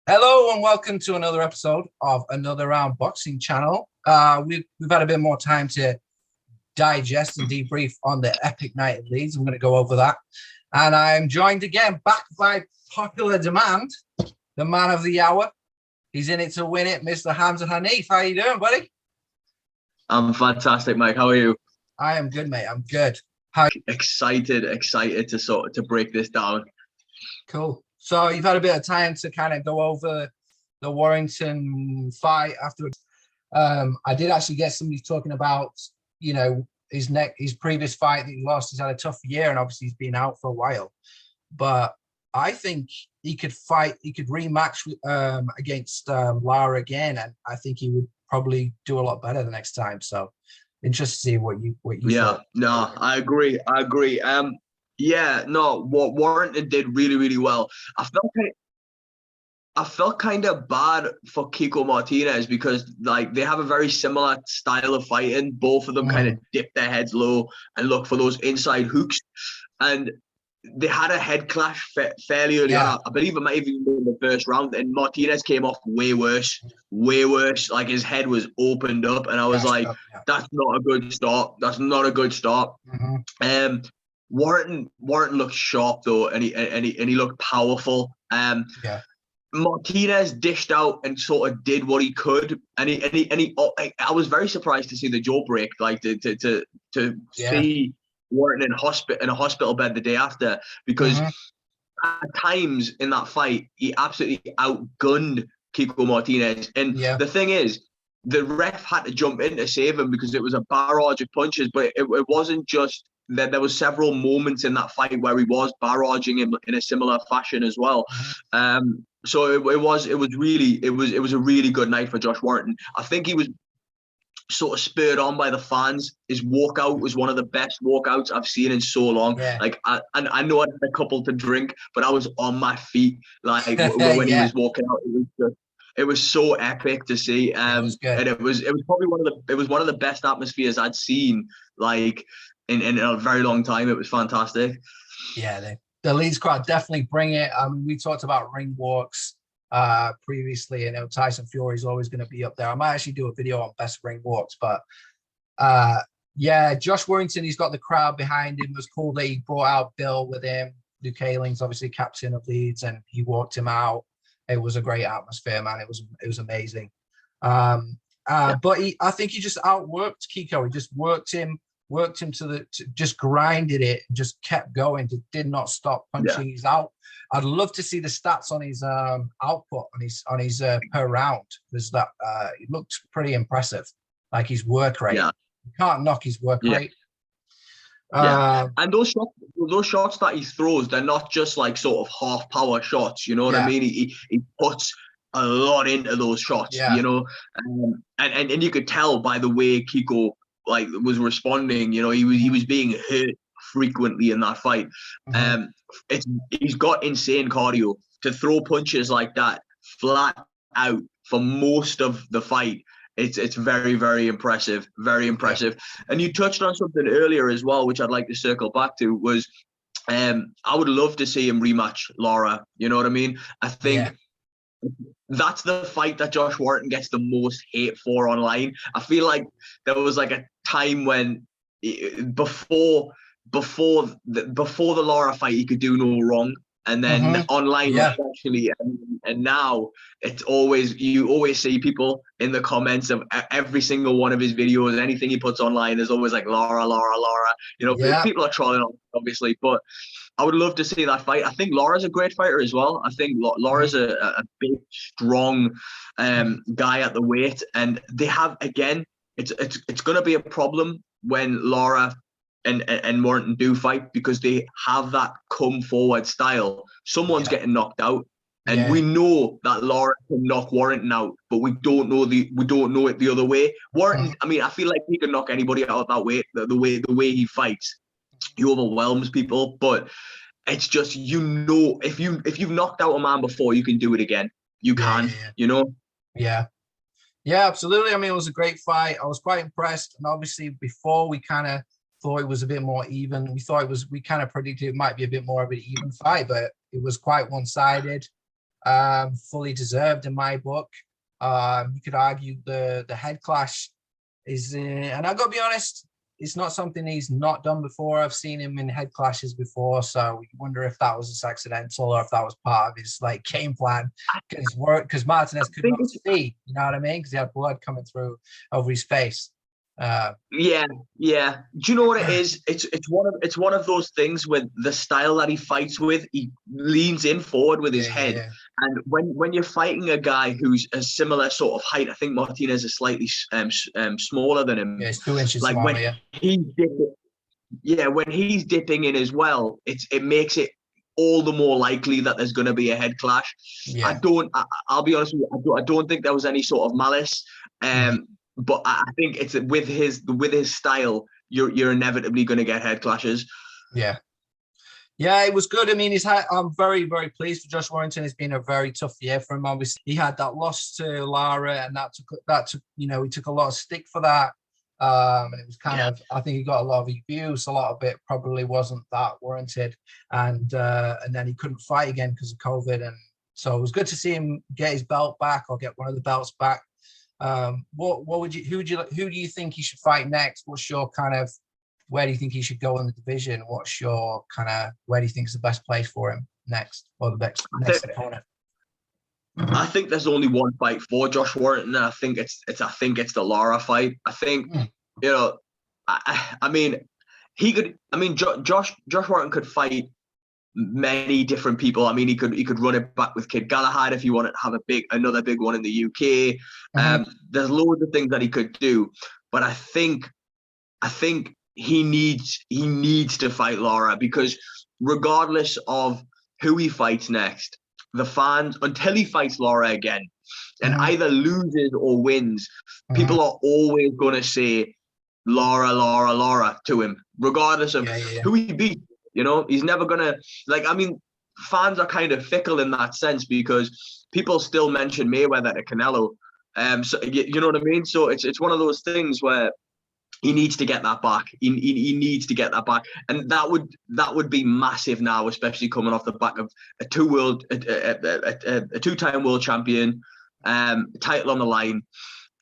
Hello and welcome to another episode of Another Round Boxing Channel. We've had a bit more time to digest and debrief on the epic night of Leeds. I'm going to go over that. And I'm joined again, back by popular demand, the man of the hour. He's in it to win it, Mr. Hamza Hanif. How you doing, buddy? I'm fantastic, Mike. How are you? I am good, mate. I'm good. Excited to break this down. Cool. So you've had a bit of time to kind of go over the Warrington fight afterwards. I did actually get somebody talking about, his previous fight that he lost. He's had a tough year and obviously he's been out for a while. But I think he could rematch against Lara again, and I think he would probably do a lot better the next time. So interested to see what you Yeah, thought. no, I agree. What Warrington did really, really well. I felt kind of bad for Kiko Martinez because they have a very similar style of fighting. Both of them kind of dip their heads low and look for those inside hooks. And they had a head clash fairly early on. I believe it might have even been the first round. And Martinez came off way worse. Like his head was opened up. And I was that's not a good start. That's not a good start. Mm-hmm. Warrington looked sharp though, and he looked powerful. Martinez dished out and sort of did what he could, and I was very surprised to see the jaw break, to see Warrington in a hospital bed the day after, because at times in that fight he absolutely outgunned Kiko Martinez, and the thing is, the ref had to jump in to save him because it was a barrage of punches, but it wasn't just that. There was several moments in that fight where he was barraging him in a similar fashion as well. So it was a really good night for Josh Warrington. I think he was sort of spurred on by the fans. His walkout was one of the best walkouts I've seen in so long. I know I had a couple to drink, but I was on my feet when he was walking out. It was so epic to see, and it was probably one of the best atmospheres I'd seen in a very long time. It was fantastic. Yeah, the Leeds crowd definitely bring it. We talked about ring walks previously, and Tyson Fury is always going to be up there. I might actually do a video on best ring walks, but Josh Warrington, he's got the crowd behind him. It was cool that he brought out Bill with him. Luke Haling's obviously captain of Leeds, and he walked him out. It was a great atmosphere, man. It was amazing. But I think he just outworked Kiko. He just worked him just grinded it, just kept going, did not stop punching. He's out. I'd love to see the stats on his output on his per round, because that it looked pretty impressive. Like his work rate, you can't knock his work rate. And those shots that he throws, they're not just like sort of half power shots. You know what I mean? He puts a lot into those shots. You know, and you could tell by the way Kiko was responding. You know, he was being hurt frequently in that fight. He's got insane cardio to throw punches like that flat out for most of the fight. It's very, very impressive, very impressive. And you touched on something earlier as well, which I'd like to circle back to, was I would love to see him rematch Lara. You know what I mean? I think that's the fight that Josh Warrington gets the most hate for online. I feel like there was a time when before the Lara fight, he could do no wrong. And then online, especially, and now you always see people in the comments of every single one of his videos, anything he puts online, there's always Lara. You know, people are trolling on, obviously, but I would love to see that fight. I think Lara's a great fighter as well. I think Lara's a big, strong guy at the weight, and they have, again, it's going to be a problem when Lara and Warrington do fight, because they have that come forward style. Someone's getting knocked out, and we know that Lara can knock Warrington out, but we don't know it the other way. Warrington, I mean, I feel like he can knock anybody out that way. The way he fights, he overwhelms people. But it's just, if you've knocked out a man before, you can do it again. You can, you know. Yeah, absolutely. I mean, it was a great fight. I was quite impressed, and obviously before we kind of thought it was a bit more even. We kind of predicted it might be a bit more of an even fight, but it was quite one-sided. fully deserved in my book. You could argue the head clash is, and I've got to be honest, it's not something he's not done before. I've seen him in head clashes before, so we wonder if that was just accidental or if that was part of his like game plan. Because Martinez could not see, you know what I mean? Because he had blood coming through over his face. Yeah. Do you know what it is? It's one of those things with the style that he fights with. He leans in forward with his head, and when you're fighting a guy who's a similar sort of height, I think Martinez is slightly smaller than him. Yeah, it's 2 inches like smaller. When he's dipping in as well, it makes it all the more likely that there's going to be a head clash. Yeah. I'll be honest with you, I don't think there was any sort of malice. But I think it's with his style, you're inevitably going to get head clashes. Yeah, it was good. I mean, I'm very, very pleased for Josh Warrington. It's been a very tough year for him. Obviously, he had that loss to Lara, and that took he took a lot of stick for that. And it was kind of, I think he got a lot of abuse. A lot of it probably wasn't that warranted, and then he couldn't fight again because of COVID. And so it was good to see him get his belt back or get one of the belts back. Who do you think he should fight next? What's your kind of, where do you think he should go in the division? What's your kind of, where do you think is the best place for him next, or the next opponent? I think there's only one fight for Josh Warrington, and I think it's the Lara fight. I think I mean Josh Warrington could fight many different people. I mean, he could run it back with Kid Galahad if he wanted to have another big one in the UK. There's loads of things that he could do, but I think he needs to fight Lara, because regardless of who he fights next, the fans, until he fights Lara again and either loses or wins, people are always going to say Lara to him, regardless of who he beats. He's never gonna, fans are kind of fickle in that sense, because people still mention Mayweather to Canelo. So you know what I mean? So it's one of those things where he needs to get that back. He needs to get that back, and that would be massive now, especially coming off the back of a two-time world champion, title on the line.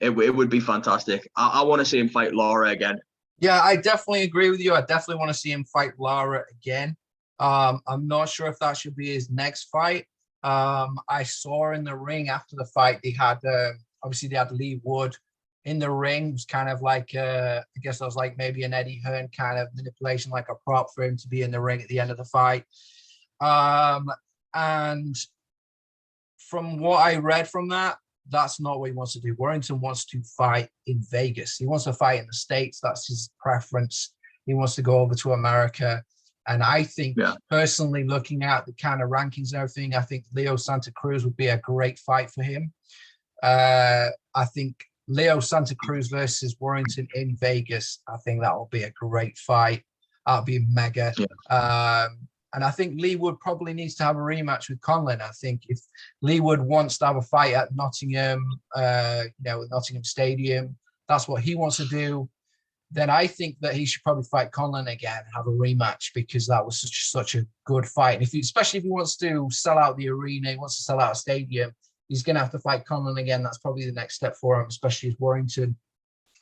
It would be fantastic. I want to see him fight Lara again. Yeah, I definitely agree with you. I definitely want to see him fight Lara again. I'm not sure if that should be his next fight. I saw in the ring after the fight, they had Lee Wood in the ring. It was kind of like, I guess that was like maybe an Eddie Hearn kind of manipulation, like a prop for him to be in the ring at the end of the fight. And from what I read from that, that's not what he wants to do. Warrington wants to fight in Vegas. He wants to fight in the States. That's his preference. He wants to go over to America. And I think, personally, looking at the kind of rankings and everything, I think Leo Santa Cruz would be a great fight for him. I think Leo Santa Cruz versus Warrington in Vegas, I think that will be a great fight. That'll be mega. And I think Lee Wood probably needs to have a rematch with Conlon. I think if Lee Wood wants to have a fight at Nottingham, Nottingham Stadium, that's what he wants to do, then I think that he should probably fight Conlon again, have a rematch, because that was such a good fight. And especially if he wants to sell out the arena, he wants to sell out a stadium, he's going to have to fight Conlon again. That's probably the next step for him, especially as Warrington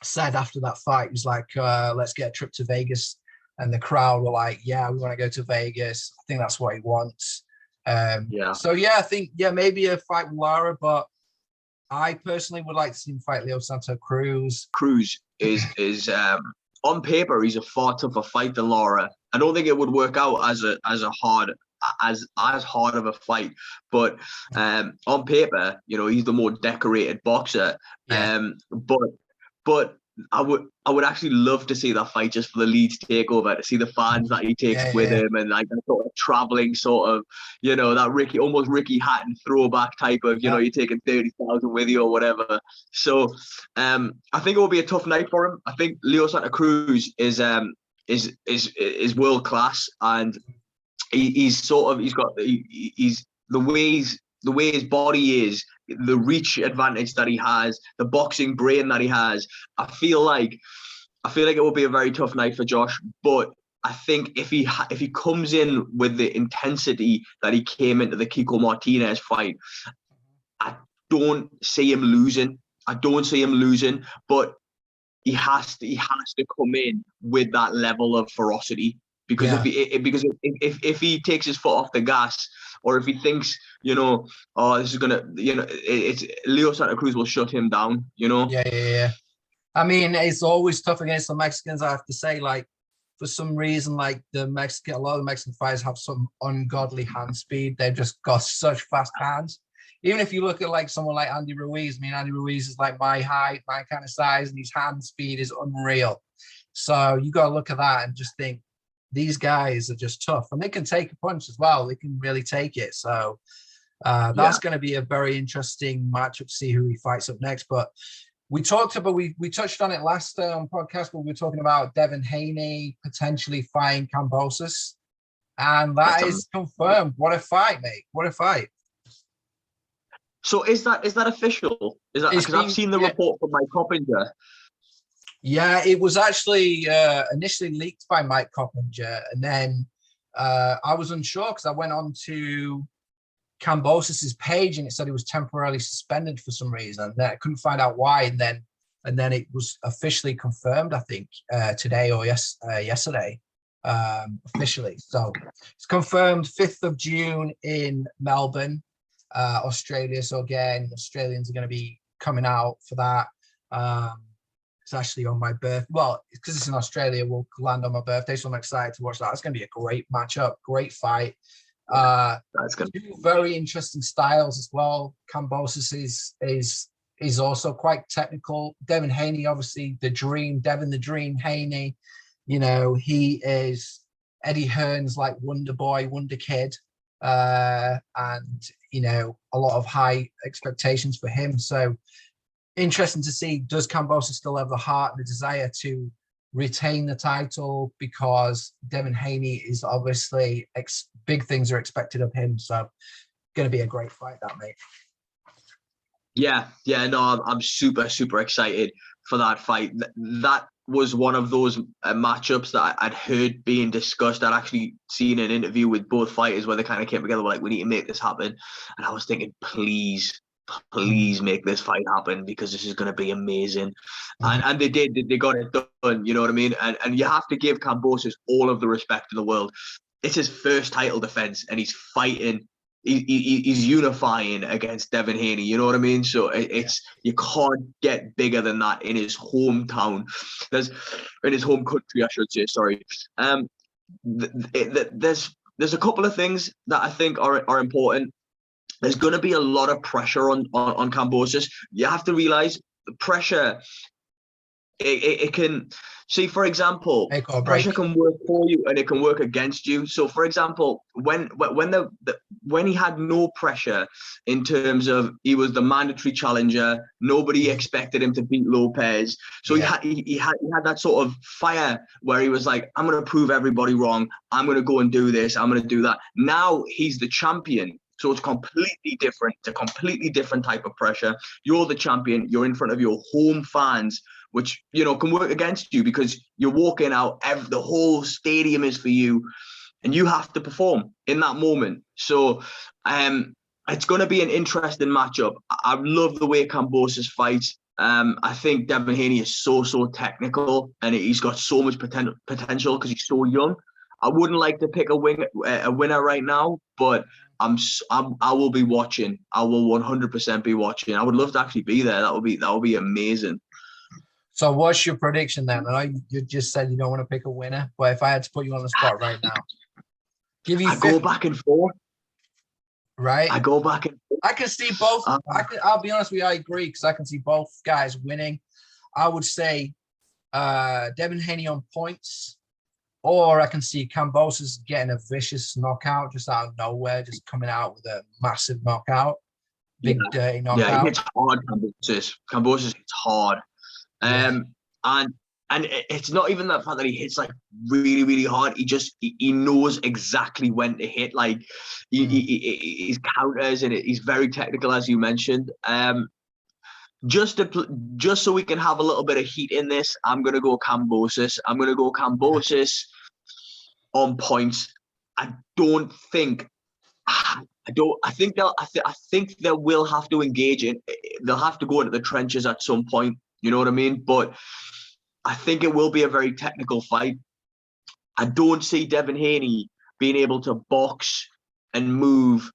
said after that fight. He was like, let's get a trip to Vegas. And the crowd were like, yeah, we want to go to Vegas. I think that's what he wants. So, I think, maybe a fight with Lara, but I personally would like to see him fight Leo Santo Cruz. Cruz is on paper, he's a far tougher fight than Lara. I don't think it would work out as hard of a fight, but on paper, he's the more decorated boxer. But I would actually love to see that fight just for the Leeds takeover, to see the fans that he takes with him, and like that sort of traveling sort of, that almost Ricky Hatton throwback type of, you're taking 30,000 with you or whatever. So I think it will be a tough night for him. I think Leo Santa Cruz is world class, and he's the way his body is, the reach advantage that he has, the boxing brain that he has. I feel like it will be a very tough night for Josh, but I think if he comes in with the intensity that he came into the Kiko Martinez fight, I don't see him losing. But he has to come in with that level of ferocity, because if he takes his foot off the gas, or if he thinks, oh, this is gonna, it's Leo Santa Cruz will shut him down. Yeah. I mean, it's always tough against the Mexicans. I have to say, like, for some reason, like a lot of the Mexican fighters have some ungodly hand speed. They've just got such fast hands. Even if you look at like someone like Andy Ruiz, I mean, Andy Ruiz is like my height, my kind of size, and his hand speed is unreal. So you got to look at that and just think, these guys are just tough, and they can take a punch as well. They can really take it. So that's going to be a very interesting matchup to see who he fights up next. But we touched on it last podcast, when we were talking about Devin Haney potentially fighting Kambosos, and that is confirmed. What a fight, mate! What a fight! So is that official? Is that, because I've seen the report from Mike Coppinger? Yeah, it was actually initially leaked by Mike Coppinger, and then I was unsure because I went on to Kambosos' page and it said he was temporarily suspended for some reason. And then I couldn't find out why, and then it was officially confirmed, I think, today or yesterday, officially. So it's confirmed 5th of June in Melbourne, Australia. So again, Australians are going to be coming out for that. It's actually on my birthday. Well, because it's in Australia, we'll land on my birthday, so I'm excited to watch that. It's going to be a great matchup, great fight. That's good. Two very interesting styles as well. Kambosos is also quite technical. Devin Haney, obviously Devin the Dream Haney. He is Eddie Hearn's like wonder boy, wonder kid, and a lot of high expectations for him. So interesting to see, does Kambosos still have the heart and the desire to retain the title, because Devin Haney is obviously big things are expected of him. So going to be a great fight, that, mate. Yeah, no, I'm super excited for that fight. That was one of those matchups that I'd heard being discussed. I'd actually seen an interview with both fighters where they kind of came together, like, we need to make this happen. And I was thinking, please make this fight happen, because this is going to be amazing. And they did. They got it done. You know what I mean? And you have to give Kambosos all of the respect in the world. It's his first title defense, and he's fighting. He's unifying against Devin Haney. You know what I mean? So you can't get bigger than that in his hometown. In his home country, I should say. Sorry. There's a couple of things that I think are important. There's going to be a lot of pressure on Kambosos. You have to realize the pressure. It can, see, for example, pressure can work for you and it can work against you. So, for example, when he had no pressure, in terms of he was the mandatory challenger, nobody expected him to beat Lopez. So he had that sort of fire where he was like, I'm going to prove everybody wrong. I'm going to go and do this. I'm going to do that. Now he's the champion. So it's completely different. It's a completely different type of pressure. You're the champion. You're in front of your home fans, which, can work against you, because you're walking out, the whole stadium is for you, and you have to perform in that moment. So it's going to be an interesting matchup. I love the way Kambosos fights. I think Devin Haney is so technical, and he's got so much potential because he's so young. I wouldn't like to pick a winner right now, but I will be watching. I will 100% be watching. I would love to actually be there. That would be amazing. So what's your prediction then? I know you just said you don't want to pick a winner, but if I had to put you on the spot right now, go back and forth. Right? I go back and forth. I can see both. I'll be honest with you, I agree, because I can see both guys winning. I would say Devin Haney on points, or I can see Kambosos getting a vicious knockout just out of nowhere, just coming out with a massive knockout. Big dirty knockout. Yeah, he hits hard, Kambosos. Kambosos hits hard. And it's not even the fact that he hits like really, really hard. He knows exactly when to hit. Like his counters, and he's very technical, as you mentioned. Just so we can have a little bit of heat in this, I'm gonna go Kambosos. on points. I think they will have to engage in. They'll have to go into the trenches at some point. You know what I mean? But I think it will be a very technical fight. I don't see Devin Haney being able to box and move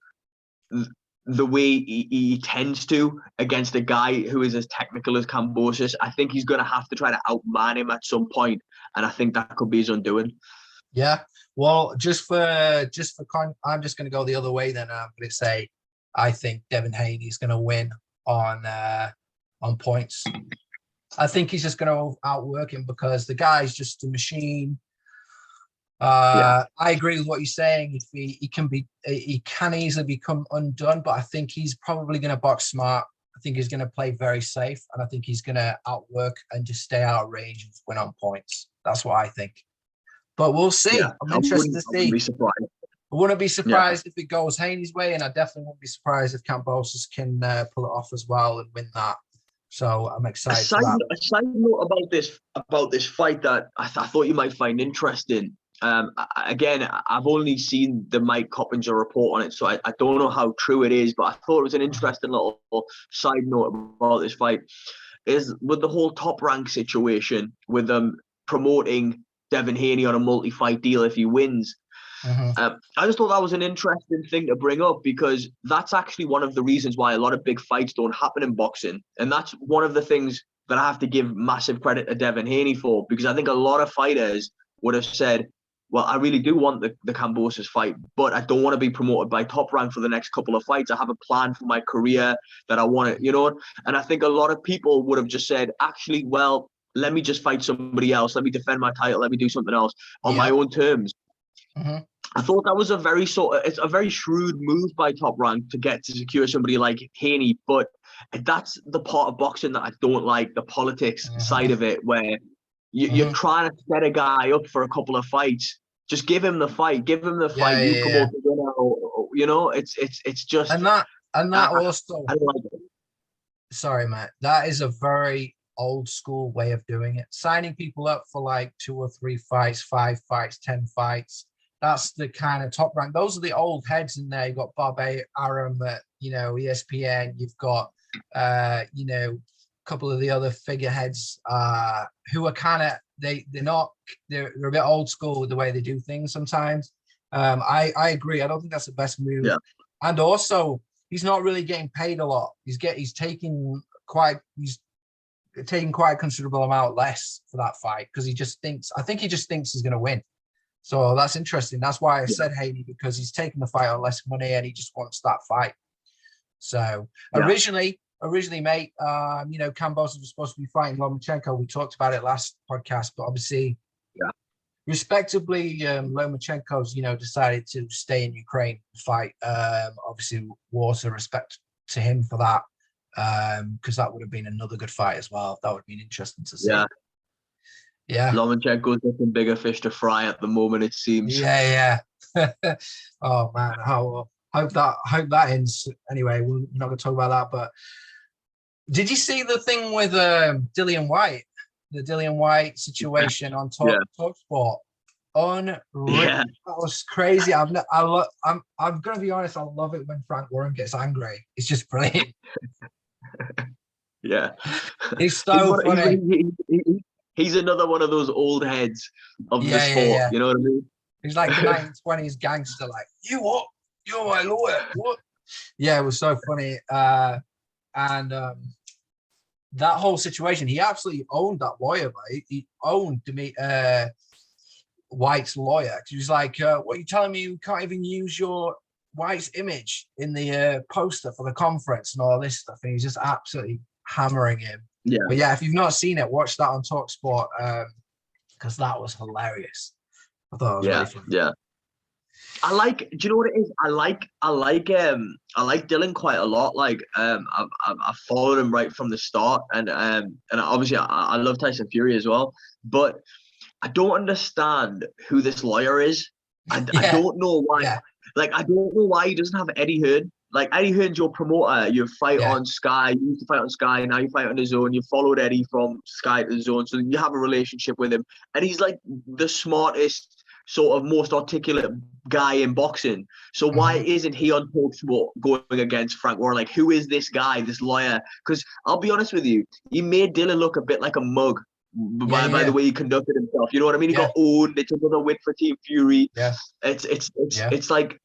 the way he tends to against a guy who is as technical as Kambosos. I think he's going to have to try to outman him at some point, and I think that could be his undoing. Yeah. Well, I'm just going to go the other way then. I'm going to say I think Devin Haney is going to win on points. I think he's just going to outwork him because the guy's just a machine. I agree with what you're saying. If he can easily become undone, but I think he's probably going to box smart. I think he's going to play very safe, and I think he's going to outwork and just stay out of range and win on points. That's what I think. But we'll see. Yeah, I'm interested to see. I wouldn't be surprised if it goes Haney's way, and I definitely wouldn't be surprised if Kambosos can pull it off as well and win that. So I'm excited. A side note about this fight that I thought you might find interesting. Again, I've only seen the Mike Coppinger report on it, so I don't know how true it is, but I thought it was an interesting little side note about this fight. Is with the whole Top Rank situation, with them promoting Devin Haney on a multi-fight deal if he wins. I just thought that was an interesting thing to bring up because that's actually one of the reasons why a lot of big fights don't happen in boxing. And that's one of the things that I have to give massive credit to Devin Haney for, because I think a lot of fighters would have said, well, I really do want the Kambosos fight, but I don't want to be promoted by Top Rank for the next couple of fights. I have a plan for my career that I want to, and I think a lot of people would have just said, actually, well, let me just fight somebody else. Let me defend my title. Let me do something else on my own terms. I thought that was it's a very shrewd move by Top Rank to secure somebody like Haney, but that's the part of boxing that I don't like, the politics side of it, where you're trying to set a guy up for a couple of fights. Just give him the fight. Give him the fight. You promote the winner. It's just and that also. I don't like it. Sorry, Matt. That is a very old school way of doing it. Signing people up for like 2 or 3 fights, 5 fights, 10 fights. That's the kind of Top Rank. Those are the old heads in there. You've got Bob Arum at ESPN. You've got a couple of the other figureheads who are kind of they're a bit old school with the way they do things sometimes. I agree. I don't think that's the best move. Yeah. And also he's not really getting paid a lot. He's taking quite a considerable amount less for that fight because he just thinks he's going to win. So that's interesting. That's why I said Haney, because he's taking the fight on less money and he just wants that fight. So originally, mate, Kambosos was supposed to be fighting Lomachenko. We talked about it last podcast, but obviously, respectively, Lomachenko's, decided to stay in Ukraine to fight. Obviously, water respect to him for that, because that would have been another good fight as well. That would have been interesting to see. Yeah. Lomachenko's looking bigger fish to fry at the moment, it seems. Yeah. Oh man, hope that ends. Anyway, we're not going to talk about that. But did you see the thing with Dillian Whyte? The Dillian Whyte situation on TalkSport? Unreal. Yeah. That was crazy. I'm going to be honest. I love it when Frank Warren gets angry. It's just brilliant. Yeah, he's so funny. He's another one of those old heads of the sport. Yeah. You know what I mean? He's like the 1920s gangster. Like, you what? You're my lawyer. What? Yeah, it was so funny. And that whole situation, he absolutely owned that lawyer, mate. He owned Whyte's lawyer. He was like, what are you telling me? You can't even use your Whyte's image in the poster for the conference and all this stuff. And he's just absolutely hammering him. Yeah. But yeah, if you've not seen it, watch that on TalkSport, because that was hilarious. I thought it was really funny. Yeah. Do you know what it is? I like Dillian quite a lot. Like, I've followed him right from the start, and obviously I love Tyson Fury as well. But I don't understand who this lawyer is. I don't know why. Yeah. Like, I don't know why he doesn't have Eddie Hearn. Like, Eddie Hearn's your promoter. You fight on Sky. You used to fight on Sky. Now you fight on the Zone. You followed Eddie from Sky to the Zone, so you have a relationship with him. And he's like the smartest, sort of most articulate guy in boxing. So why isn't he on talks going against Frank Warren? Like, who is this guy, this lawyer? Because I'll be honest with you, he made Dillian look a bit like a mug by the way he conducted himself. You know what I mean? He got owned. It's another win for Team Fury. Yeah. It's like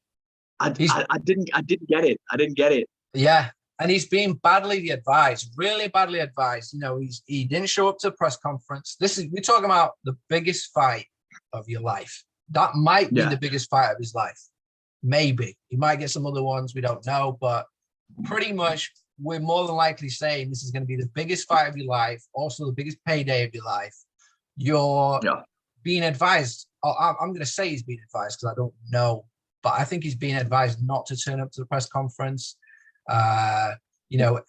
I didn't get it. I didn't get it. Yeah. And he's been badly advised, really badly advised. You know, he didn't show up to a press conference. We're talking about the biggest fight of your life. That might be the biggest fight of his life. Maybe. He might get some other ones, we don't know, but pretty much we're more than likely saying this is going to be the biggest fight of your life, also the biggest payday of your life. You're being advised. I'm going to say he's being advised because I don't know, but I think he's being advised not to turn up to the press conference. You know,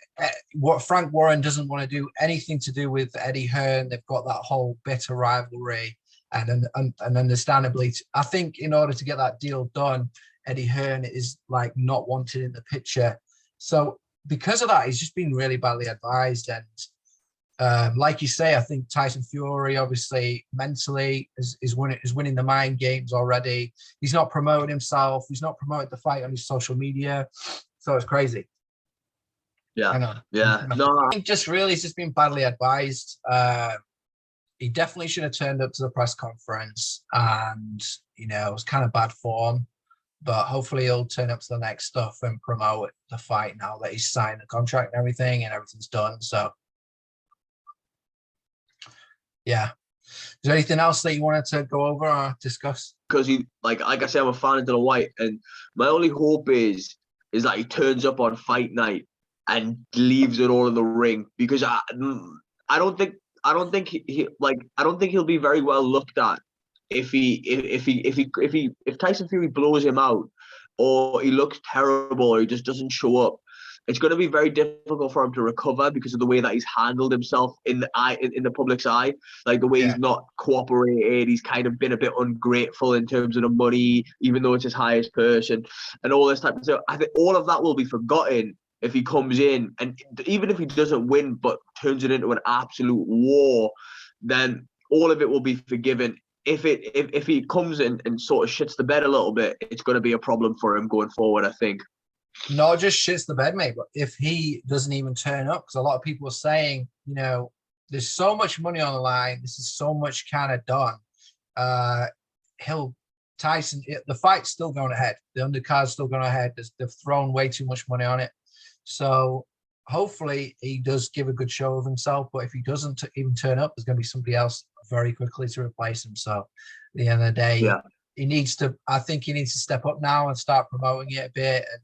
what Frank Warren doesn't want to do anything to do with Eddie Hearn. They've got that whole bitter rivalry, and understandably, I think in order to get that deal done, Eddie Hearn is like not wanted in the picture. So because of that, he's just been really badly advised. And like you say, I think Tyson Fury obviously mentally is winning the mind games already. He's not promoting himself. He's not promoting the fight on his social media. So it's crazy. Yeah. No, I think he's just been badly advised. He definitely should have turned up to the press conference, and you know, it was kind of bad form. But hopefully he'll turn up to the next stuff and promote the fight now that he's signed the contract and everything's done. So yeah. Is there anything else that you wanted to go over or discuss? Because like I said, I'm a fan of Dillian Whyte, and my only hope is that he turns up on fight night and leaves it all in the ring, because I don't think he'll be very well looked at if Tyson Fury blows him out, or he looks terrible, or he just doesn't show up. It's going to be very difficult for him to recover because of the way that he's handled himself in the public's eye, like the way he's not cooperated. He's kind of been a bit ungrateful in terms of the money, even though it's his highest person, and all this type of stuff. I think all of that will be forgotten if he comes in, and even if he doesn't win but turns it into an absolute war, then all of it will be forgiven. If he comes in and sort of shits the bed a little bit, it's going to be a problem for him going forward, I think. Not just shits the bed, mate, but if he doesn't even turn up, because a lot of people are saying, you know, there's so much money on the line, this is so much kind of done. The fight's still going ahead. The undercard's still going ahead. They've thrown way too much money on it. So hopefully he does give a good show of himself, but if he doesn't even turn up, there's going to be somebody else very quickly to replace him. So at the end of the day, I think he needs to step up now and start promoting it a bit and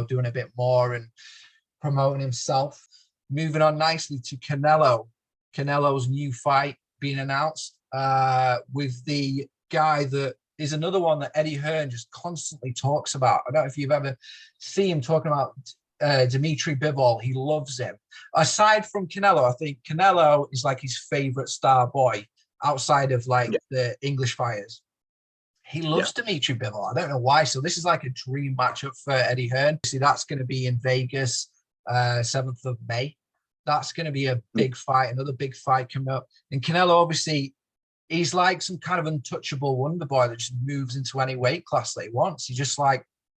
doing a bit more and promoting himself. Moving on nicely to Canelo's new fight being announced with the guy that is another one that Eddie Hearn just constantly talks about. I don't know if you've ever seen him talking about Dmitri Bivol. He loves him. Aside from Canelo, I think Canelo is like his favorite star boy outside of the English fighters. He loves Dmitri Bivol. I don't know why. So this is like a dream matchup for Eddie Hearn. See, that's going to be in Vegas, 7th of May. That's going to be a big fight, another big fight coming up. And Canelo, obviously, he's like some kind of untouchable wonder boy that just moves into any weight class that he wants.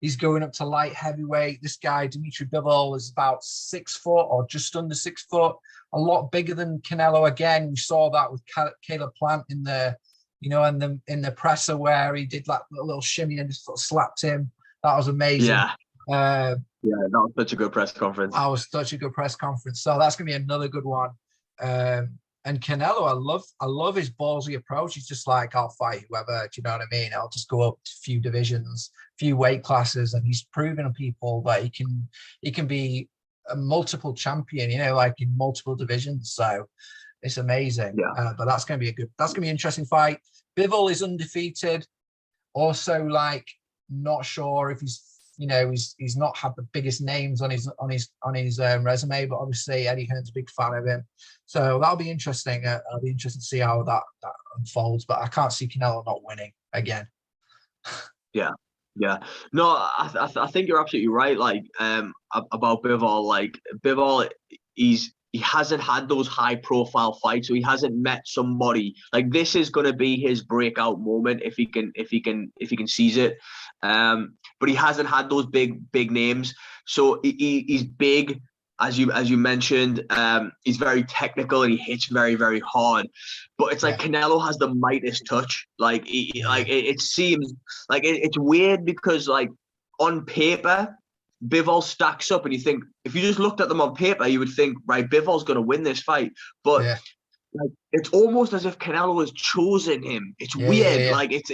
He's going up to light heavyweight. This guy, Dmitri Bivol, is about 6 foot or just under 6 foot, a lot bigger than Canelo. Again, we saw that with Caleb Plant in the presser where he did like a little shimmy and just sort of slapped him. That was amazing. That was such a good press conference. So that's gonna be another good one. And Canelo, I love his ballsy approach. He's just like, I'll fight whoever. Do you know what I mean? I'll just go up a few divisions, few weight classes, and he's proven to people that he can be a multiple champion. You know, like in multiple divisions. So it's amazing. But that's gonna be an interesting fight. Bivol is undefeated. Also, like, not sure if he's not had the biggest names on his resume, but obviously Eddie Hearn's a big fan of him, so that'll be interesting. I'll be interested to see how that unfolds, but I can't see Canelo not winning again. No, I think you're absolutely right. Like about Bivol. Like Bivol, he's he hasn't had those high profile fights, so he hasn't met somebody like this. Is going to be his breakout moment if he can seize it. But he hasn't had those big names, so he's big, as you mentioned. He's very technical and he hits very, very hard. But it's like Canelo has the Midas touch. Like it seems like it's weird because like on paper, Bivol stacks up, and you think if you just looked at them on paper, you would think, right, Bivol's going to win this fight. But like, it's almost as if Canelo has chosen him. It's weird. Like it's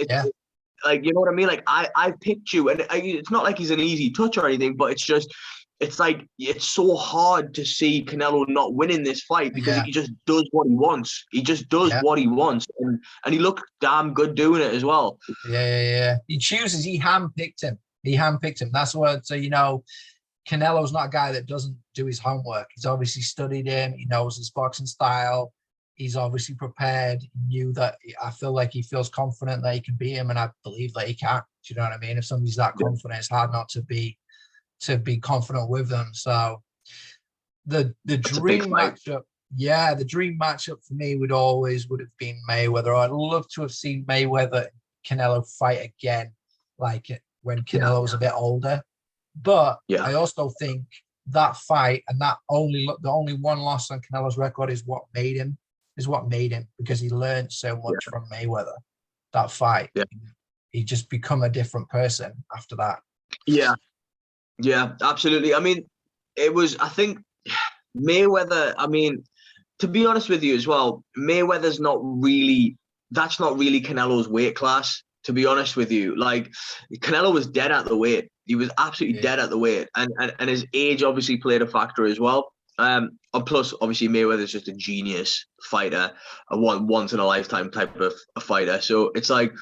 like, you know what I mean? Like I picked you, and it's not like he's an easy touch or anything, but it's like it's so hard to see Canelo not winning this fight because he just does what he wants. He just does what he wants, and he looked damn good doing it as well. He chooses. He handpicked him. That's what. So, you know, Canelo's not a guy that doesn't do his homework. He's obviously studied him. He knows his boxing style. He's obviously prepared. He knew that. I feel like he feels confident that he can beat him, and I believe that he can. Do you know what I mean? If somebody's that confident, it's hard not to be confident with them. So the dream matchup, the dream matchup for me would have been Mayweather. I'd love to have seen Mayweather and Canelo fight again, like when Canelo was a bit older. But I also think that fight and the only one loss on Canelo's record is what made him because he learned so much from Mayweather. That fight, he just become a different person after that. Yeah, absolutely. I mean, I think Mayweather, I mean, to be honest with you as well, Mayweather's that's not really Canelo's weight class, to be honest with you. Like, Canelo was dead at the weight. He was absolutely dead at the weight. And his age obviously played a factor as well. And plus, obviously, Mayweather's just a genius fighter, a once in a lifetime type of a fighter. So it's like,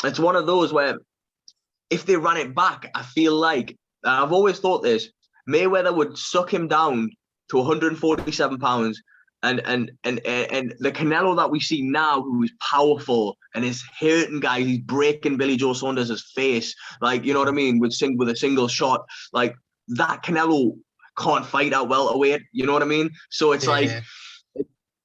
it's one of those where if they ran it back, I feel like, I've always thought this, Mayweather would suck him down to 147 pounds. And the Canelo that we see now, who is powerful and is hurting guys, he's breaking Billy Joe Saunders' face, like, you know what I mean, with a single shot, like that Canelo can't fight at welterweight, you know what I mean? So it's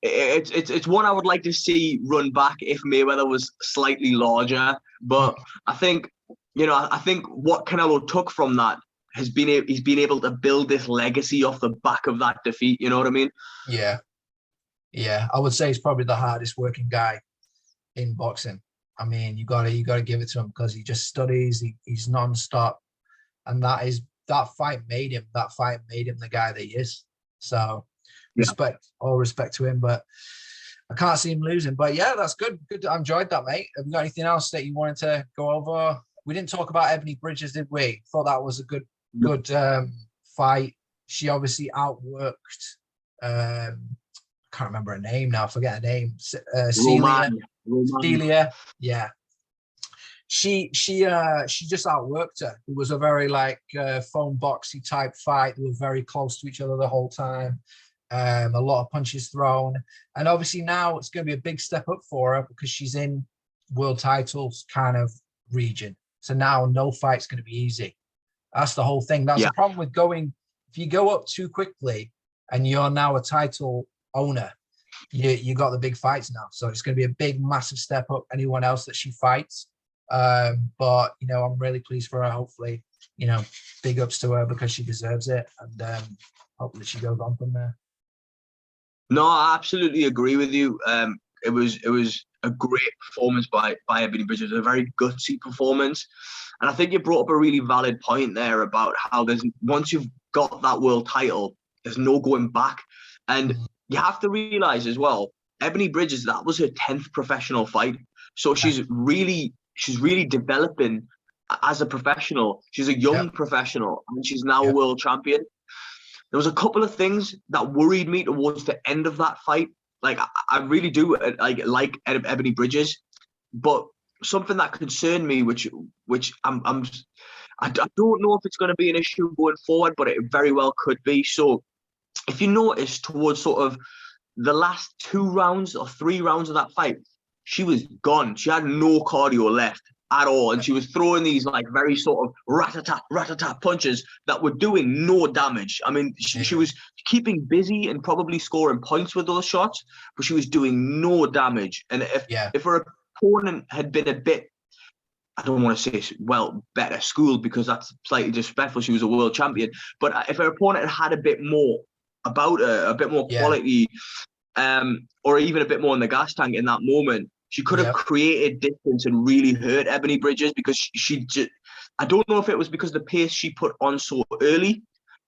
it's one I would like to see run back if Mayweather was slightly larger. But I think what Canelo took from that he's been able to build this legacy off the back of that defeat, you know what I mean? Yeah, I would say he's probably the hardest working guy in boxing. I mean, you gotta give it to him because he just studies, he's nonstop, and that fight made him the guy that he is. So all respect to him, but I can't see him losing. But yeah, that's good. I enjoyed that, mate. Have you got anything else that you wanted to go over? We didn't talk about Ebanie Bridges, did we? Thought that was a good fight. She obviously outworked can't remember her name now. I forget her name. Celia. Yeah. She just outworked her. It was a very phone boxy type fight. They were very close to each other the whole time. A lot of punches thrown. And obviously now it's going to be a big step up for her because she's in world titles kind of region. So now no fight's going to be easy. That's the whole thing. That's the problem with if you go up too quickly and you're now a title owner, you got the big fights now. So it's going to be a big, massive step up anyone else that she fights. But, I'm really pleased for her. Hopefully, big ups to her because she deserves it. And hopefully she goes on from there. No, I absolutely agree with you. It was a great performance by Ebanie Bridges, a very gutsy performance. And I think you brought up a really valid point there about how once you've got that world title, there's no going back. And you have to realize as well, Ebanie Bridges, that was her 10th professional fight. So she's really developing as a professional. She's a young professional, and she's now a world champion. There was a couple of things that worried me towards the end of that fight. Like, I really do like Ebanie Bridges, but something that concerned me, which I don't know if it's going to be an issue going forward, but it very well could be. So if you notice towards sort of the last 2 rounds or 3 rounds of that fight, she was gone. She had no cardio left. at all. And she was throwing these like very sort of rat-a-tat punches that were doing no damage. I mean, she was keeping busy and probably scoring points with those shots, but she was doing no damage. And if her opponent had been a bit, I don't want to say, well, better schooled, because that's slightly disrespectful. She was a world champion. But if her opponent had a bit more about her, a bit more quality, or even a bit more in the gas tank in that moment, she could have created distance and really hurt Ebanie Bridges, because she just, I don't know if it was because the pace she put on so early,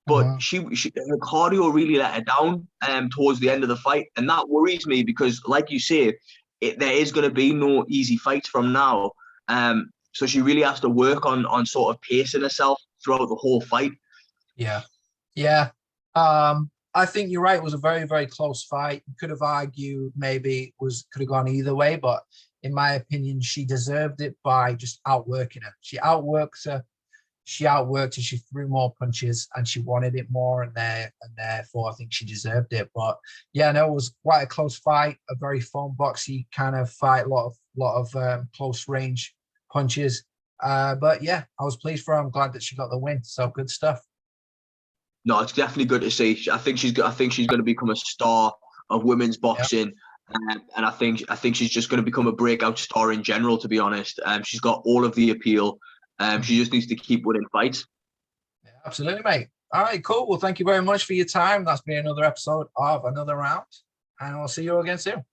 but her cardio really let her down towards the end of the fight. And that worries me, because like you say, there is going to be no easy fights from now. So she really has to work on sort of pacing herself throughout the whole fight. Yeah. I think you're right. It was a very, very close fight. You could have argued maybe could have gone either way, but in my opinion, she deserved it by just outworking her. She outworked her. She threw more punches, and she wanted it more, and therefore I think she deserved it. But yeah, no, it was quite a close fight, a very fun boxy kind of fight, a lot of close range punches. But yeah, I was pleased for her. I'm glad that she got the win. So good stuff. No, it's definitely good to see. I think she's going to become a star of women's boxing, and I think she's just going to become a breakout star in general. To be honest, she's got all of the appeal. She just needs to keep winning fights. Yeah, absolutely, mate. All right, cool. Well, thank you very much for your time. That's been another episode of Another Round, and I'll see you all again soon.